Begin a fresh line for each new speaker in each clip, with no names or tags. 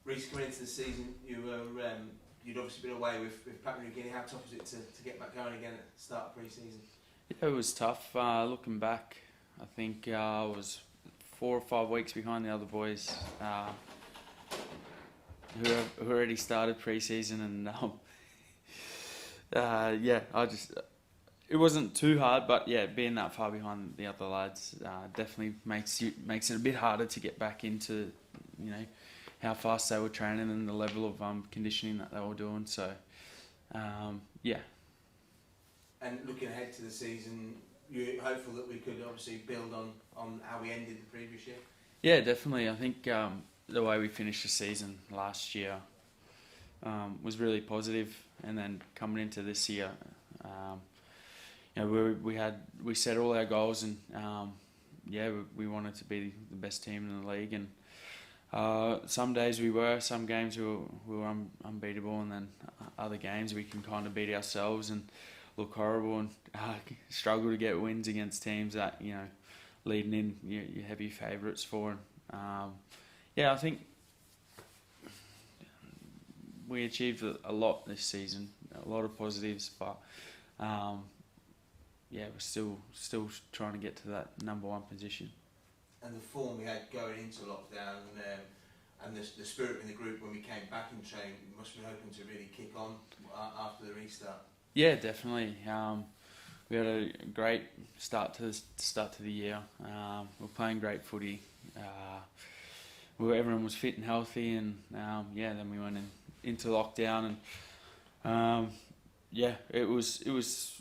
Rhyse, coming into the season, you'd obviously been away with Papua New Guinea. How tough was it to get back going again at the start of pre-season?
Yeah, it was tough. Looking back, I think I was 4 or 5 weeks behind the other boys who already started pre-season, and it wasn't too hard, but yeah, being that far behind the other lads definitely makes it a bit harder to get back into, how fast they were training and the level of conditioning that they were doing. So, yeah.
And looking ahead to the season, you're hopeful that we could obviously build on how we ended the previous year?
Yeah, definitely. I think the way we finished the season last year was really positive, and then coming into this year, we set all our goals, and we wanted to be the best team in the league, and some days we were, some games we were unbeatable, and then other games we can kind of beat ourselves and look horrible and struggle to get wins against teams that leading in your heavy favourites for. I think we achieved a lot this season, a lot of positives, but we're still trying to get to that number one position.
And the form we had going into lockdown, and the spirit in the group when we came back in training, we must be hoping to really kick on after the restart. Yeah,
definitely. We had a great start to the year. We're playing great footy. Everyone was fit and healthy, and then we went into lockdown, and it was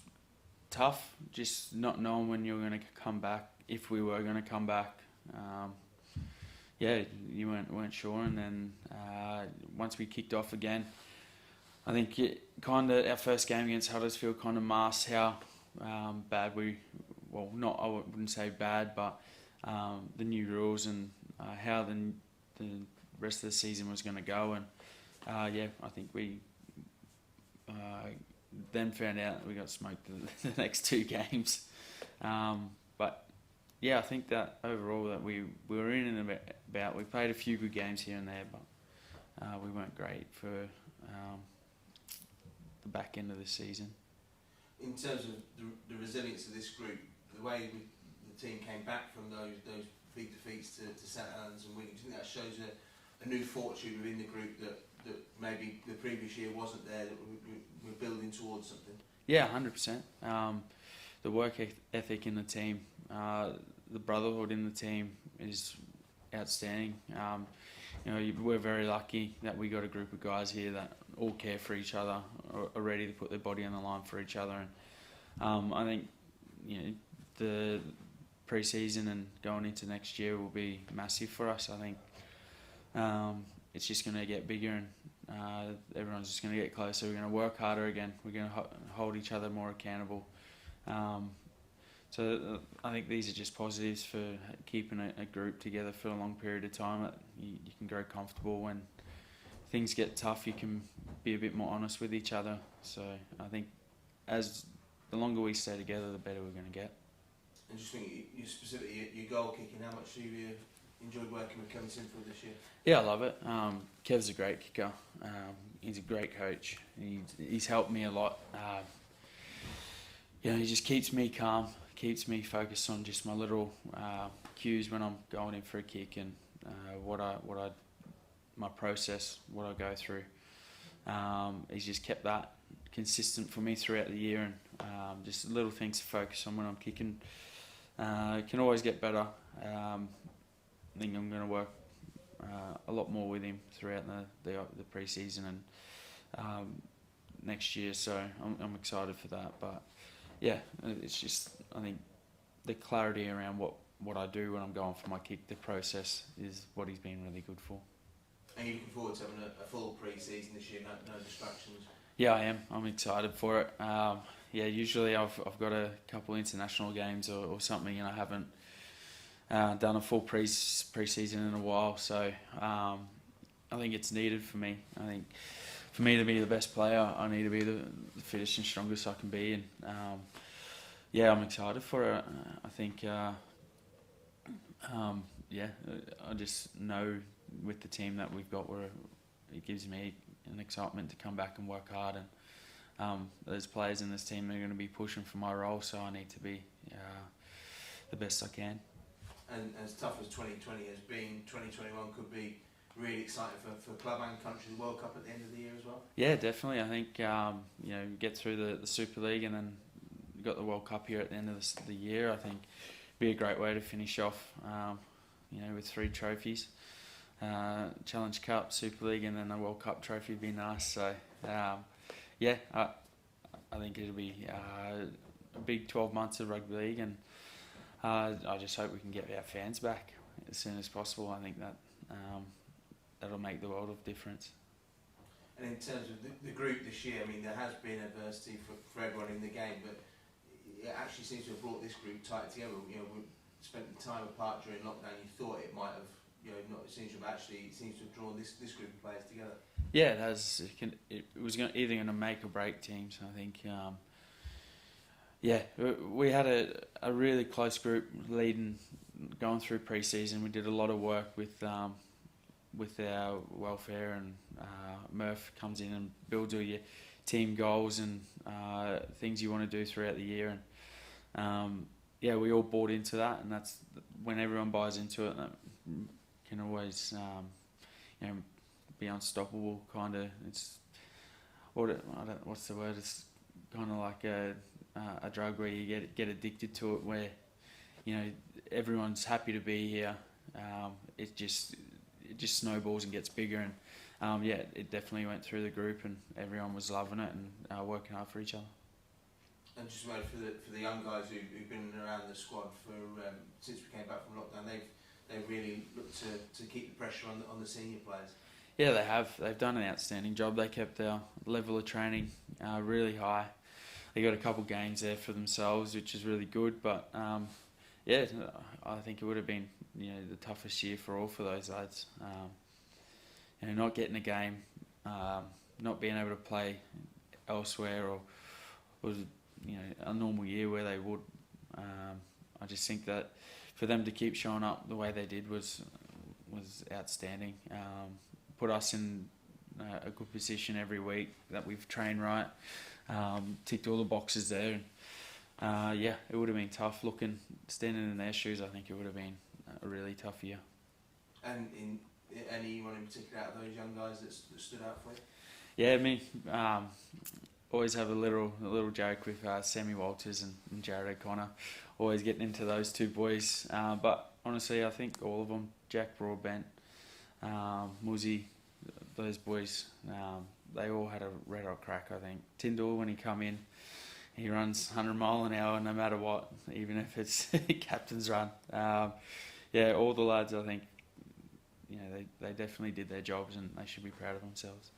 tough, just not knowing when you were going to come back, if we were going to come back. You weren't sure, and then once we kicked off again, I think our first game against Huddersfield kind of masked how bad I wouldn't say bad, but the new rules and how the rest of the season was going to go, and I think we then found out that we got smoked the next 2 games. I think that overall that we were in and about. We played a few good games here and there, but we weren't great for the back end of the season.
In terms of the resilience of this group, the way the team came back from those big defeats to St Helens and Wigan, do you think that shows a new fortune within the group that maybe the previous year wasn't there, that we're building towards something?
Yeah, 100%. The work ethic in the team, the brotherhood in the team is outstanding. We're very lucky that we got a group of guys here that all care for each other, are ready to put their body on the line for each other. And I think the pre-season and going into next year will be massive for us. I think it's just going to get bigger, and everyone's just going to get closer. We're going to work harder again. We're going to hold each other more accountable. So I think these are just positives for keeping a group together for a long period of time. You can grow comfortable. When things get tough, you can be a bit more honest with each other. So I think as the longer we stay together, the better we're going to get.
And just think, specifically your goal kicking, how much have you enjoyed working with Kevin Sinfield this year?
Yeah, I love it. Kev's a great kicker. He's a great coach. He's helped me a lot. He just keeps me calm, keeps me focused on just my little cues when I'm going in for a kick, and my process, what I go through. He's just kept that consistent for me throughout the year, and just little things to focus on when I'm kicking. Can always get better. I think I'm going to work a lot more with him throughout the pre-season and next year, so I'm excited for that. But yeah, it's just, I think the clarity around what I do when I'm going for my kick, the process, is what he's been really good for.
And you're looking forward to having a full pre-season this year, no distractions?
Yeah, I am. I'm excited for it. Usually I've got a couple international games or something, and I haven't done a full pre-season in a while, so I think it's needed for me. I think for me to be the best player, I need to be the fittest and strongest I can be, and I'm excited for it. I think I just know with the team that we've got, where it gives me an excitement to come back and work hard. And there's players in this team that are going to be pushing for my role, so I need to be the best I can.
And as tough as 2020 has been, 2021 could be really exciting for club and country. The World Cup at the end of the year as well.
Yeah, definitely. I think get through the Super League and then you got the World Cup here at the end of the year. I think it'd be a great way to finish off. With 3 trophies, Challenge Cup, Super League, and then a World Cup trophy would be nice. So I think it'll be a big 12 months of rugby league, and I just hope we can get our fans back as soon as possible. I think that that'll make the world of difference.
And in terms of the group this year, I mean, there has been adversity for everyone in the game, but it actually seems to have brought this group tight together. We spent time apart during lockdown. You thought it might have, not. It seems to have drawn this group of players together.
Yeah, it has. It was either going to make or break teams. I think. We had a really close group going through pre-season. We did a lot of work with our welfare, and Murph comes in and builds all your team goals and things you want to do throughout the year. And we all bought into that, and that's when everyone buys into it. That can always be unstoppable. Kind of, it's what's the word? It's kind of like a drug where you get addicted to it. Where everyone's happy to be here. It just snowballs and gets bigger, and it definitely went through the group, and everyone was loving it and working hard for each other.
And just for the young guys who've been around the squad since we came back from lockdown, they've really looked to keep the pressure on the senior players.
Yeah, they have. They've done an outstanding job. They kept their level of training really high. They got a couple games there for themselves, which is really good. But I think it would have been the toughest year for those lads. Not getting a game, not being able to play elsewhere, or was a normal year where they would. I just think that for them to keep showing up the way they did was outstanding. Put us in a good position every week, that we've trained right, ticked all the boxes there. And, it would have been tough standing in their shoes. I think it would have been a really tough year.
And anyone in particular out of those young guys that stood out for you?
Yeah, me. Always have a little joke with Sammy Walters and Jared O'Connor. Always getting into those 2 boys. But honestly, I think all of them, Jack Broadbent, Muzzy, those boys, they all had a red hot crack. I think Tyndall, when he come in, he runs 100 mile an hour no matter what, even if it's captain's run. All the lads, I think, they definitely did their jobs, and they should be proud of themselves.